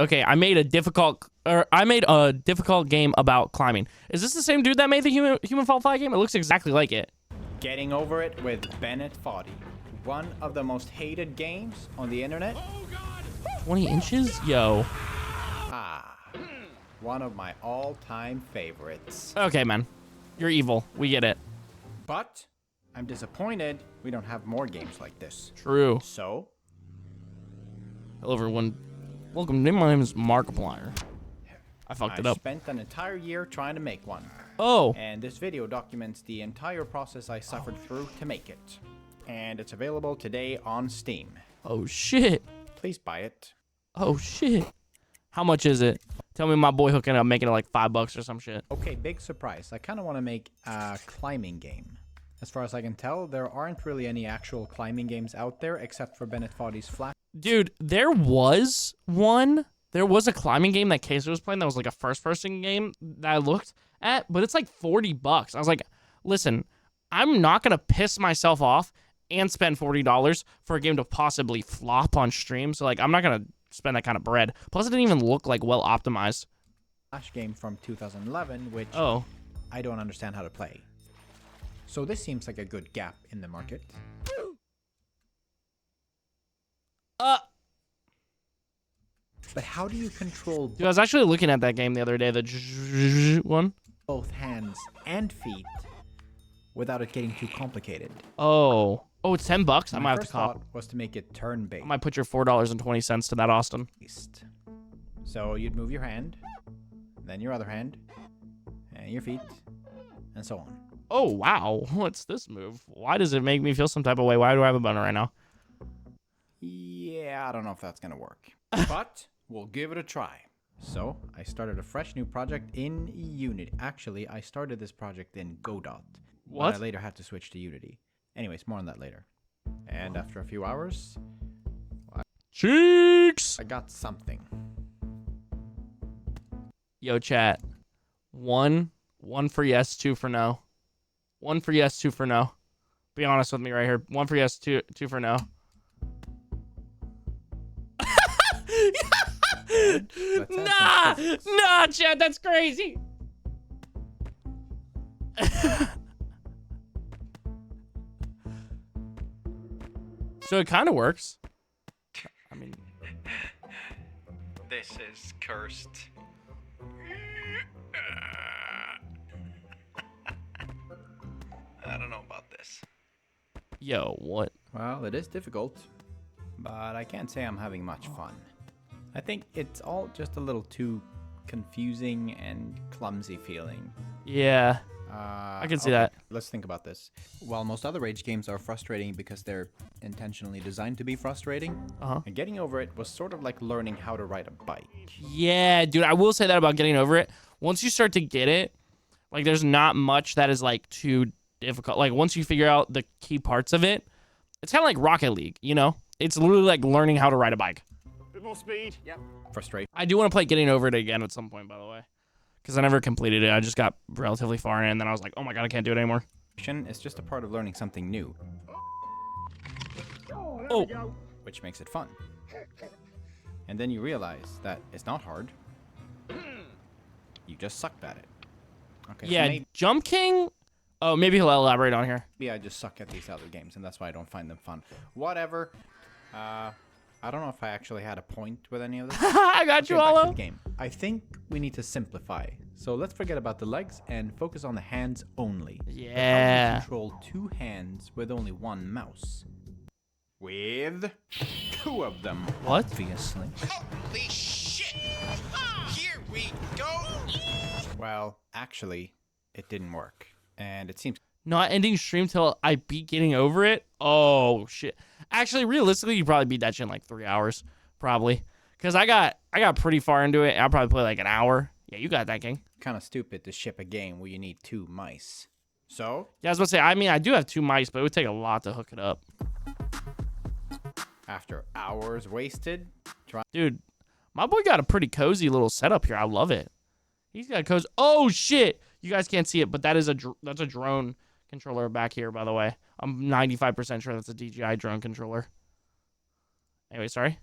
Okay, I made a difficult game about climbing. Is this the same dude that made the Human Fall Flat game? It looks exactly like it. Getting Over It with Bennett Foddy. One of the most hated games on the internet. 20 inches? Yo. One of my all-time favorites. Okay, man. You're evil. We get it. But I'm disappointed we don't have more games like this. True. So? Hello, everyone. Welcome. My name is Markiplier. I fucked it up. I spent an entire year trying to make one. Oh. And this video documents the entire process I suffered through to make it. And it's available today on Steam. Oh, shit. Please buy it. Oh, shit. How much is it? Tell me my boy hooking up making it like $5 or some shit. Okay, big surprise. I kind of want to make a climbing game. As far as I can tell, there aren't really any actual climbing games out there except for Bennett Foddy's Flat. Dude, there was one. There was a climbing game that Kaiser was playing that was like a first-person game that I looked at, but it's like $40. I was like, listen, I'm not going to piss myself off and spend $40 for a game to possibly flop on stream. So, like, I'm not going to spend that kind of bread. Plus, it didn't even look, like, well optimized. Flash game from 2011, which I don't understand how to play. So this seems like a good gap in the market. But how do you control Dude, I was actually looking at that game the other day, the one. Both hands and feet without it getting too complicated? Oh, it's $10. I might have to cop. Thought was to make it turn-based. I might put your $4.20 to that, Austin. So you'd move your hand, then your other hand, and your feet, and so on. Oh, wow. What's this move? Why does it make me feel some type of way? Why do I have a button right now? Yeah, I don't know if that's going to work. But we'll give it a try. So I started a fresh new project in Unity. Actually, I started this project in Godot. What? But I later had to switch to Unity. Anyways, more on that later. And after a few hours, Cheeks! I got something. Yo, chat. One for yes, two for no. One for yes, two for no. Be honest with me right here. One for yes, two for no. Nah, Chad, that's crazy. So it kind of works. I mean, This is cursed. I don't know about this. yo, what? Well, it is difficult, but I can't say I'm having much fun. I think it's all just a little too confusing and clumsy feeling. Yeah, I can see that. Let's think about this. While most other rage games are frustrating because they're intentionally designed to be frustrating, and Getting Over It was sort of like learning how to ride a bike. Yeah, dude, I will say that about Getting Over It. Once you start to get it, like, there's not much that is, like, too difficult. Like, once you figure out the key parts of it, it's kind of like Rocket League, you know? It's literally like learning how to ride a bike. Bit more speed. Yep. Frustrating. I do want to play Getting Over It again at some point, by the way. Because I never completed it. I just got relatively far in, and then I was like, oh my god, I can't do it anymore. It's just a part of learning something new, Oh, which makes it fun. And then you realize that it's not hard. You just sucked at it. Okay, so yeah, Jump King? Oh, maybe he'll elaborate on here. maybe I just suck at these other games, and that's why I don't find them fun. Whatever. I don't know if I actually had a point with any of this. I got you, Back to Olo. the game. I think we need to simplify. So let's forget about the legs and focus on the hands only. But how do you Yeah. control two hands with only one mouse? With two of them. What? Obviously. Holy shit! Here we go! Well, actually, it didn't work. And it seems Not ending stream till I beat Getting Over It? Oh, shit. Actually, realistically, you probably beat that shit in like 3 hours. Probably. Because I got pretty far into it. I'll probably play like an hour. Yeah, you got that, King. kind of stupid to ship a game where you need two mice. So, Yeah, I was about to say, I mean, I do have 2 mice, but it would take a lot to hook it up. after hours wasted, Dude, my boy got a pretty cozy little setup here. I love it. He's got a cozy. Oh, shit. You guys can't see it, but that's a drone controller back here, by the way. I'm 95% sure that's a DJI drone controller. Anyway, sorry.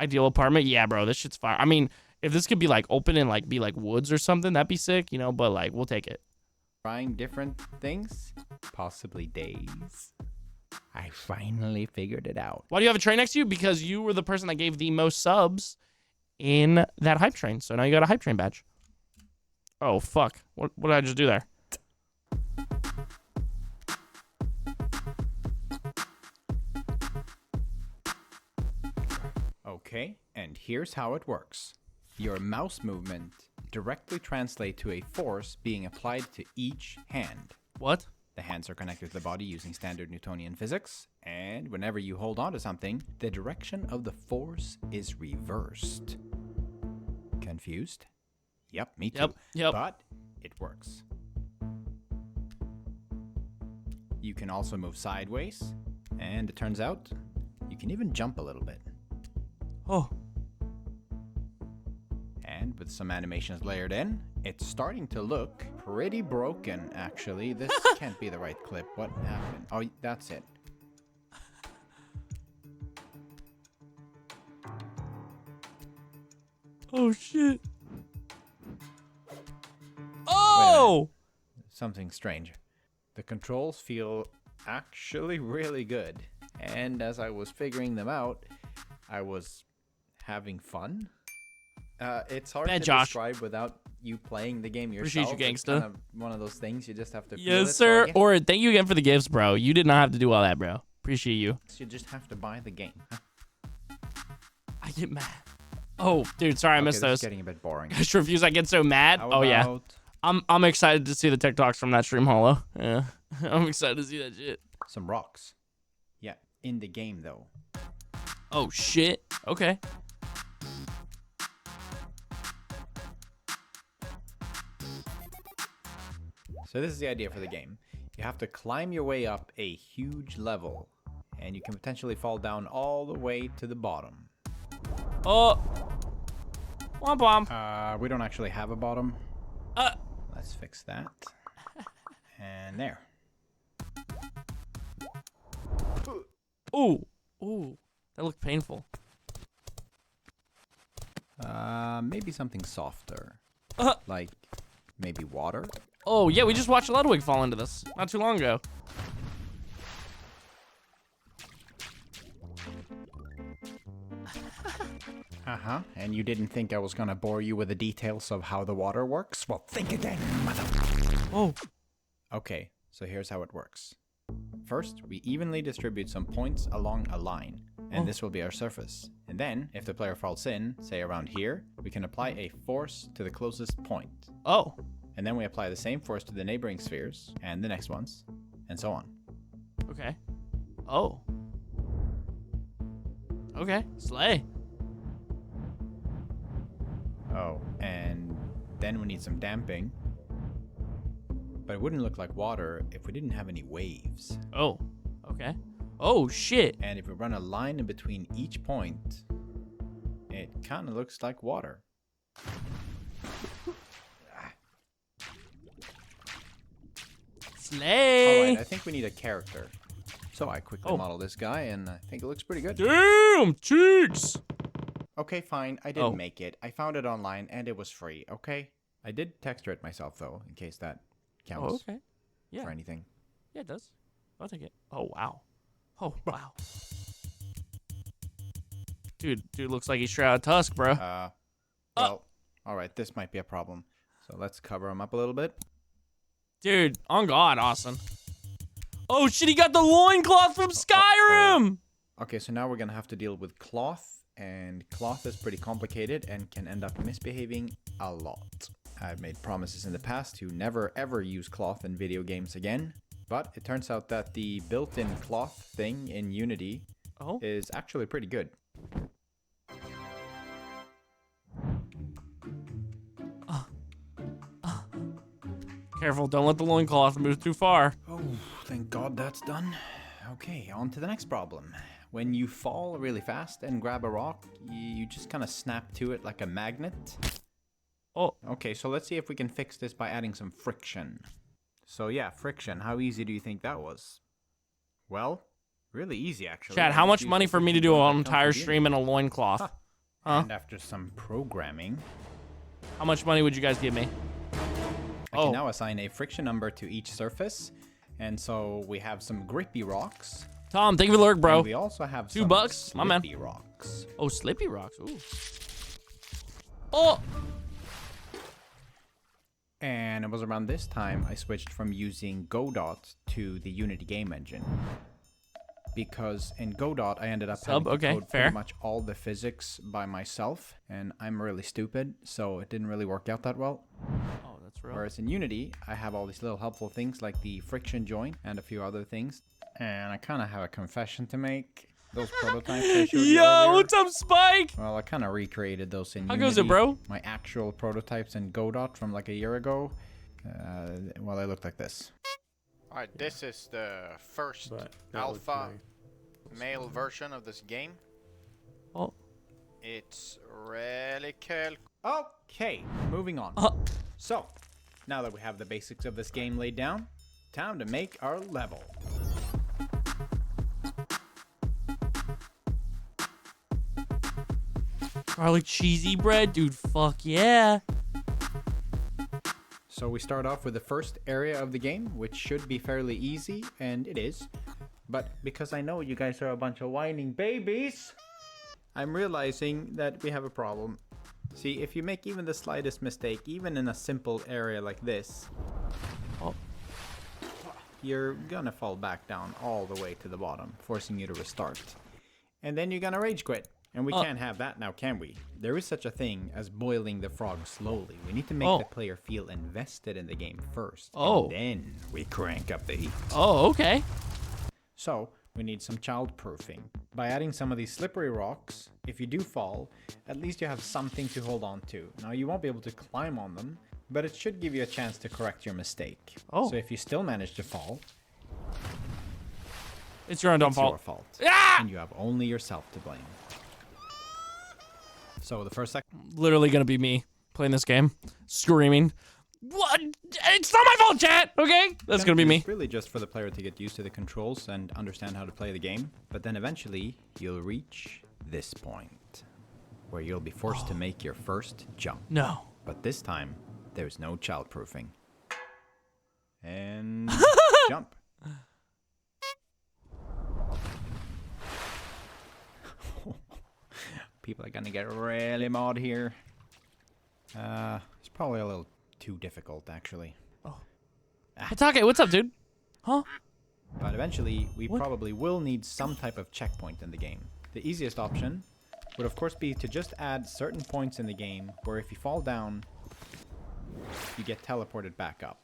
Ideal apartment. Yeah, bro, this shit's fire. I mean, if this could be like open and like be like woods or something, that'd be sick, you know, but like we'll take it. Trying different things, possibly days. I finally figured it out. Why do you have a train next to you? Because you were the person that gave the most subs in that hype train. So now you got a hype train badge. Oh, fuck. What did I just do there? Okay, and here's how it works. Your mouse movement directly translates to a force being applied to each hand. What? The hands are connected to the body using standard Newtonian physics, and whenever you hold on to something, the direction of the force is reversed. Confused? Yep, me too. Yep. But it works. You can also move sideways, and it turns out you can even jump a little bit. Oh. And with some animations layered in, it's starting to look pretty broken, actually. This can't be the right clip. What happened? Oh, that's it. Oh, shit. Oh! Something strange. The controls feel actually really good. And as I was figuring them out, I was having fun. It's hard Bad to Josh. describe without you playing the game yourself. Appreciate you, It's gangsta. kind of one of those things you just have to feel Yes, it. sir. So Or thank you again for the gifts, bro. You did not have to do all that, bro. Appreciate you. you just have to buy the game. I get mad. Oh, dude, sorry I missed This is those. getting a bit boring. Just refuse. I get so mad. How Oh yeah. about I'm excited to see the TikToks from that stream, Hollow. Yeah, I'm excited to see that shit. some rocks? Yeah, in the game though. Oh shit. Okay. So this is the idea for the game. You have to climb your way up a huge level, and you can potentially fall down all the way to the bottom. Oh. Womp womp. We don't actually have a bottom. Uh. Let's fix that. And there. Ooh. Ooh. That looked painful. Maybe something softer. Uh. Like maybe water? Oh yeah, we just watched Ludwig fall into this not too long ago. Uh-huh. And you didn't think I was gonna bore you with the details of how the water works? Well, think again, mother... Oh. Okay, so here's how it works. First, we evenly distribute some points along a line, and this will be our surface. And then, if the player falls in, say around here, we can apply a force to the closest point. Oh. And then we apply the same force to the neighboring spheres, and the next ones, and so on. Okay. Oh. Okay. Slay. Oh, and then we need some damping. But it wouldn't look like water if we didn't have any waves. Oh. Okay. Oh shit. And if we run a line in between each point, it kind of looks like water. Slay. Alright, I think we need a character. So I quickly model this guy, and I think it looks pretty good. Damn, cheeks. Okay, fine. I didn't make it. I found it online, and it was free, okay? I did texture it myself, though, in case that counts Oh, okay. Yeah. for anything. Yeah, it does. I'll take it. Oh, wow. Oh, wow. Dude looks like he's straight out of Tusk, bro. Well, alright, this might be a problem. So let's cover him up a little bit. Dude, on God, Austin. Oh, shit, he got the loincloth from Skyrim! Okay, so now we're gonna have to deal with cloth, and cloth is pretty complicated and can end up misbehaving a lot. I've made promises in the past to never ever use cloth in video games again, but it turns out that the built-in cloth thing in Unity is actually pretty good. Careful, don't let the loincloth move too far. Oh, thank God that's done. Okay, on to the next problem. When you fall really fast and grab a rock, you just kind of snap to it like a magnet. Oh. Okay, so let's see if we can fix this by adding some friction. So yeah, friction. How easy do you think that was? Well, really easy actually. Chad, how much money for me to do an entire stream in a loincloth? Huh? And after some programming, How much money would you guys give me? I can now assign a friction number to each surface. And so we have some grippy rocks. Tom, thank you for the lurk, bro. And we also have some $2, my man. slippy rocks. Oh, slippy rocks. Ooh. Oh. And it was around this time I switched from using Godot to the Unity game engine. Because in Godot, I ended up having to code fair. pretty much all the physics by myself. And I'm really stupid, so it didn't really work out that well. Oh, that's real. Whereas in Unity, I have all these little helpful things like the friction joint and a few other things. And I kind of have a confession to make. Those prototypes I showed you Yo, earlier, what's up, Spike? well, I kind of recreated those in How Unity. goes it, bro? My actual prototypes in Godot from like a year ago. Well, they looked like this. Alright, this is the first alpha male version of this game. Oh. It's really cool. Okay, moving on. So, now that we have the basics of this game laid down, time to make our level. Garlic cheesy bread, dude. Fuck yeah. So we start off with the first area of the game, which should be fairly easy, and it is. But because I know you guys are a bunch of whining babies, I'm realizing that we have a problem. See, if you make even the slightest mistake, even in a simple area like this, you're gonna fall back down all the way to the bottom, forcing you to restart. And then you're gonna rage quit. And we can't have that now, can we? There is such a thing as boiling the frog slowly. We need to make the player feel invested in the game first. And then we crank up the heat. Oh, okay. So, we need some childproofing. By adding some of these slippery rocks, if you do fall, at least you have something to hold on to. Now, you won't be able to climb on them, but it should give you a chance to correct your mistake. Oh. So if you still manage to fall, It's your own dumb it's your fault. fault. Ah! And you have only yourself to blame. So the first Literally gonna be me playing this game, screaming. What? It's not my fault, chat. Okay, that's gonna be me. It's really just for the player to get used to the controls and understand how to play the game. But then eventually, you'll reach this point, where you'll be forced to make your first jump. No. But this time, there's no childproofing. And jump. People are gonna get really mad here. It's probably a little too difficult, actually. Hatake, what's up, dude? Huh? But eventually, we probably will need some type of checkpoint in the game. The easiest option would of course be to just add certain points in the game where if you fall down, you get teleported back up.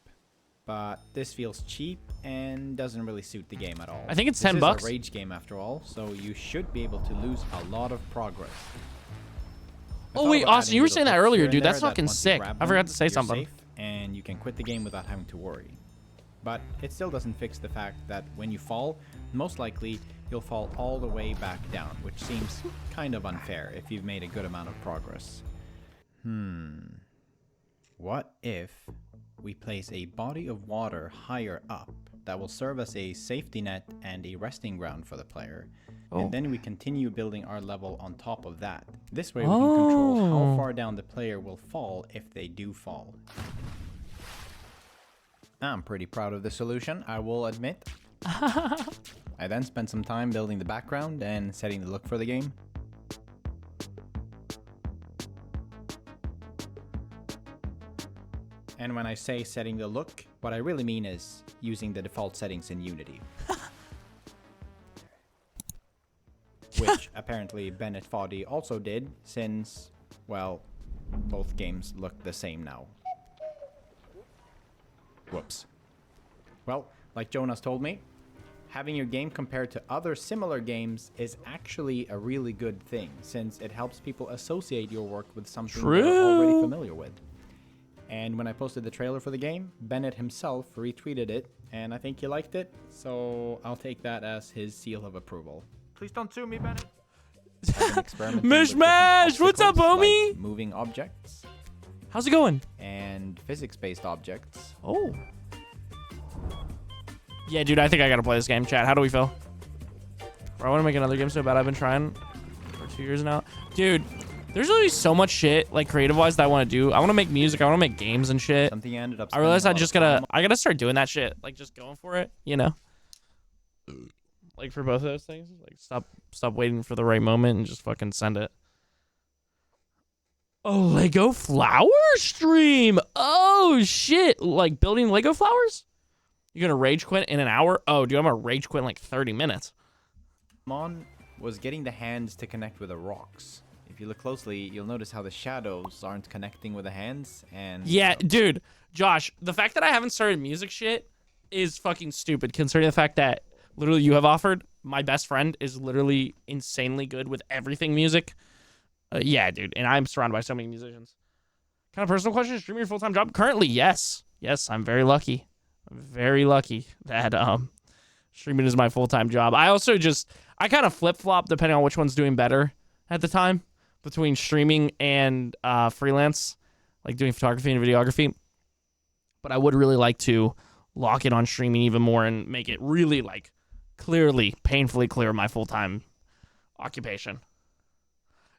But this feels cheap and doesn't really suit the game at all. I think it's This $10. is a rage game after all, so you should be able to lose a lot of progress. Oh wait, Austin, you were saying that earlier, dude. That's fucking sick. I forgot to say something. And you can quit the game without having to worry. But it still doesn't fix the fact that when you fall, most likely you'll fall all the way back down, which seems kind of unfair if you've made a good amount of progress. What if we place a body of water higher up that will serve as a safety net and a resting ground for the player? And then we continue building our level on top of that. This way we can control how far down the player will fall if they do fall. I'm pretty proud of the solution, I will admit. I then spent some time building the background and setting the look for the game. And when I say setting the look, what I really mean is using the default settings in Unity. Which apparently Bennett Foddy also did, since, well, both games look the same now. Whoops. Well, like Jonas told me, having your game compared to other similar games is actually a really good thing, since it helps people associate your work with something they're already familiar with. And when I posted the trailer for the game, Bennett himself retweeted it, and I think he liked it, so I'll take that as his seal of approval. Please don't sue me, Bennett. Mishmash! What's up, homie? Like moving objects How's it going? and physics-based objects. Oh. Yeah, dude, I think I gotta play this game. Chat, how do we feel? Bro, I want to make another game so bad. I've been trying for 2 years now. Dude, There's literally so much shit, like creative-wise, that I want to do. I want to make music. I want to make games and shit. Something I ended up. I realized I gotta start doing that shit. Like just going for it, you know. Like for both of those things, like stop waiting for the right moment and just fucking send it. Oh, Lego flower stream. Oh shit, like building Lego flowers. You're gonna rage quit in an hour? Oh, dude, I'm gonna rage quit in like 30 minutes. Mon was getting the hands to connect with the rocks. If you look closely, you'll notice how the shadows aren't connecting with the hands, and yeah, dude, Josh, the fact that I haven't started music shit is fucking stupid, considering the fact that literally you have offered. My best friend is literally insanely good with everything music. Yeah, dude, and I'm surrounded by so many musicians. Kind of personal question: streaming your full-time job? Currently, yes, I'm very lucky. I'm very lucky that streaming is my full-time job. I also I kind of flip-flop depending on which one's doing better at the time between streaming and freelance, like doing photography and videography. But I would really like to lock it on streaming even more and make it really like clearly, painfully clear my full-time occupation.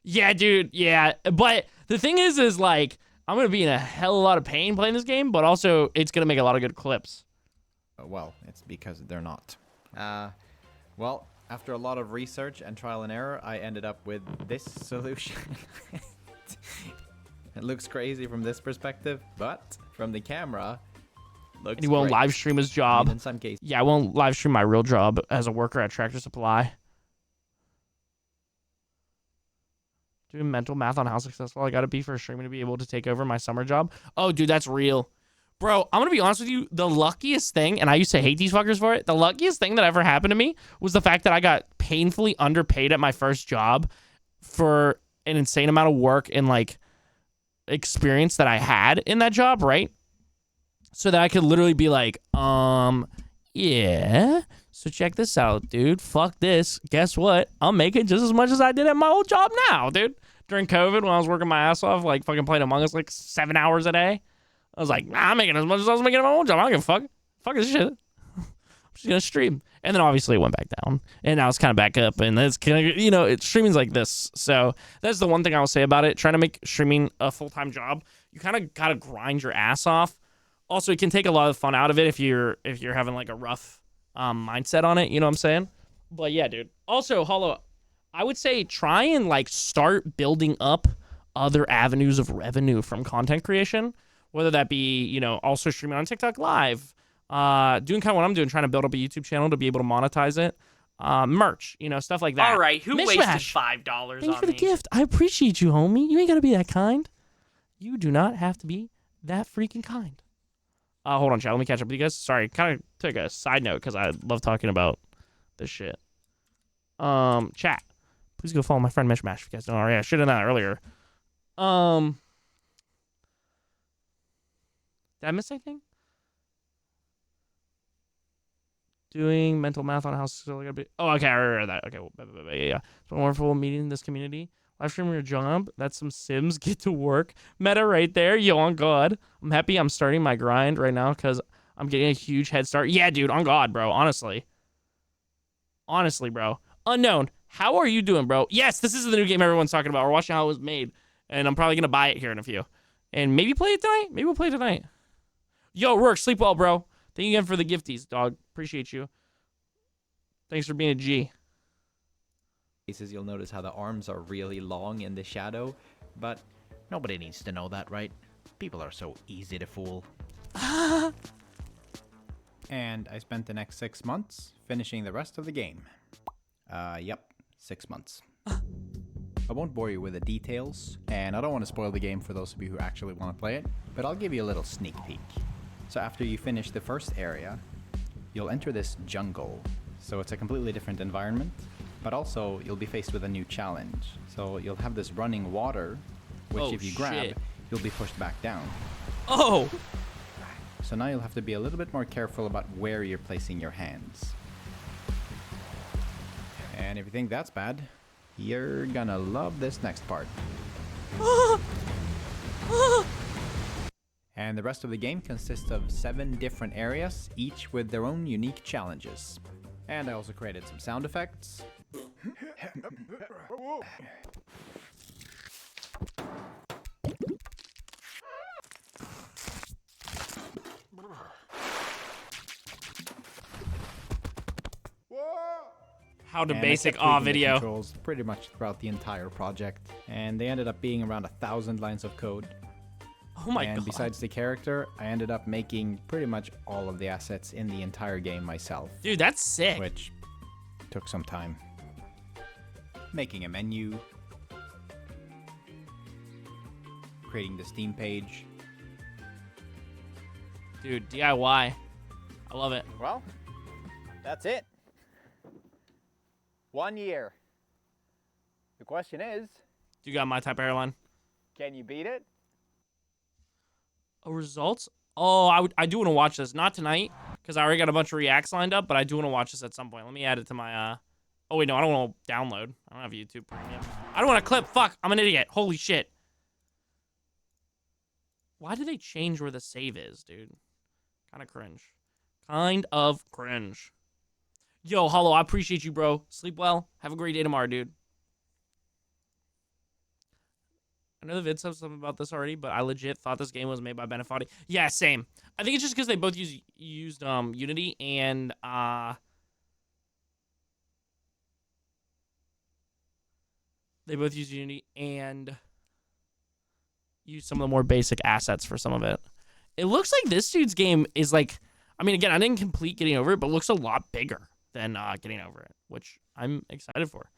Yeah, dude, yeah. But the thing is like, I'm going to be in a hell of a lot of pain playing this game, but also it's going to make a lot of good clips. Well, it's because they're not. Well, after a lot of research and trial and error, I ended up with this solution. It looks crazy from this perspective, but from the camera, looks And he won't great. live stream his job. I mean, in some cases. Yeah, I won't live stream my real job as a worker at Tractor Supply. Doing mental math on how successful I gotta be for streaming to be able to take over my summer job. Oh, dude, that's real. Bro, I'm gonna be honest with you. The luckiest thing, and I used to hate these fuckers for it, the luckiest thing that ever happened to me was the fact that I got painfully underpaid at my first job for an insane amount of work and like experience that I had in that job, right? So that I could literally be like, yeah. So check this out, dude. Fuck this. Guess what? I'm making just as much as I did at my old job now, dude. During COVID, when I was working my ass off, like fucking playing Among Us like 7 hours a day, I was like, nah, I'm making as much as I was making at my old job. I don't give a fuck. Fuck this shit. I'm just gonna stream. And then obviously it went back down, and now it's kind of back up, and it's kind of, you know, it's streaming's like this. So that's the one thing I will say about it. Trying to make streaming a full-time job, you kind of gotta grind your ass off. Also, it can take a lot of fun out of it if you're having like a rough mindset on it, you know what I'm saying? But yeah, dude. Also, Hollow, I would say try and like start building up other avenues of revenue from content creation, whether that be, you know, also streaming on TikTok Live, doing kind of what I'm doing, trying to build up a YouTube channel to be able to monetize it, merch, you know, stuff like that. All right, who wasted $5 Thank on you for the me? gift. I appreciate you, homie. You ain't gotta be that kind. You do not have to be that freaking kind. Hold on, chat. Let me catch up with you guys. Sorry, kind of took a side note because I love talking about this shit. Chat. Please go follow my friend Mishmash if you guys don't already. I should have done that earlier. Did I miss anything? Doing mental math on how still gotta be. Oh, okay, I read that. Okay, well, yeah. It's been wonderful meeting this community. Live streaming your job. That's some Sims. Get to work. Meta right there. Yo, on God. I'm happy I'm starting my grind right now because I'm getting a huge head start. Yeah, dude, on God, bro. Honestly, bro. Unknown. How are you doing, bro? Yes, this is the new game everyone's talking about. We're watching how it was made, and I'm probably gonna buy it here in a few, and maybe play it tonight. Maybe we'll play it tonight. Yo, Rourke, sleep well, bro. Thank you again for the gifties, dog. Appreciate you. Thanks for being a G. You'll notice how the arms are really long in the shadow, but nobody needs to know that, right? People are so easy to fool. And I spent the next 6 months finishing the rest of the game. Yep, 6 months. I won't bore you with the details, and I don't want to spoil the game for those of you who actually want to play it, but I'll give you a little sneak peek. So after you finish the first area, you'll enter this jungle. So it's a completely different environment, but also you'll be faced with a new challenge. So you'll have this running water, which if you grab, you'll be pushed back down. Oh! So now you'll have to be a little bit more careful about where you're placing your hands. And if you think that's bad, you're gonna love this next part. And the rest of the game consists of 7 different areas, each with their own unique challenges. And I also created some sound effects. How to And I basic kept tweaking the video. controls pretty much throughout the entire project, and they ended up being around 1,000 lines of code. Oh my And god. besides the character, I ended up making pretty much all of the assets in the entire game myself, Dude, that's sick. which took some time. Making a menu, creating the Steam page. Dude, DIY. I love it. Well, that's it. 1 year. The question is, You got my type of hairline. can you beat it? Oh, results? Oh, I do want to watch this. Not tonight, because I already got a bunch of reacts lined up, but I do want to watch this at some point. Let me add it to my, Oh, wait, no, I don't want to download. I don't have YouTube Premium. I don't want to clip. Fuck, I'm an idiot. Holy shit. Why do they change where the save is, dude? Kind of cringe. Kind of cringe. Yo, Hollow, I appreciate you, bro. Sleep well. Have a great day tomorrow, dude. I know the vid said something about this already, but I legit thought this game was made by Bennett Foddy. Yeah, same. I think it's just because they both used Unity and use some of the more basic assets for some of it. It looks like this dude's game is like, I mean, again, I didn't complete Getting Over It, but it looks a lot bigger than Getting Over It, which I'm excited for.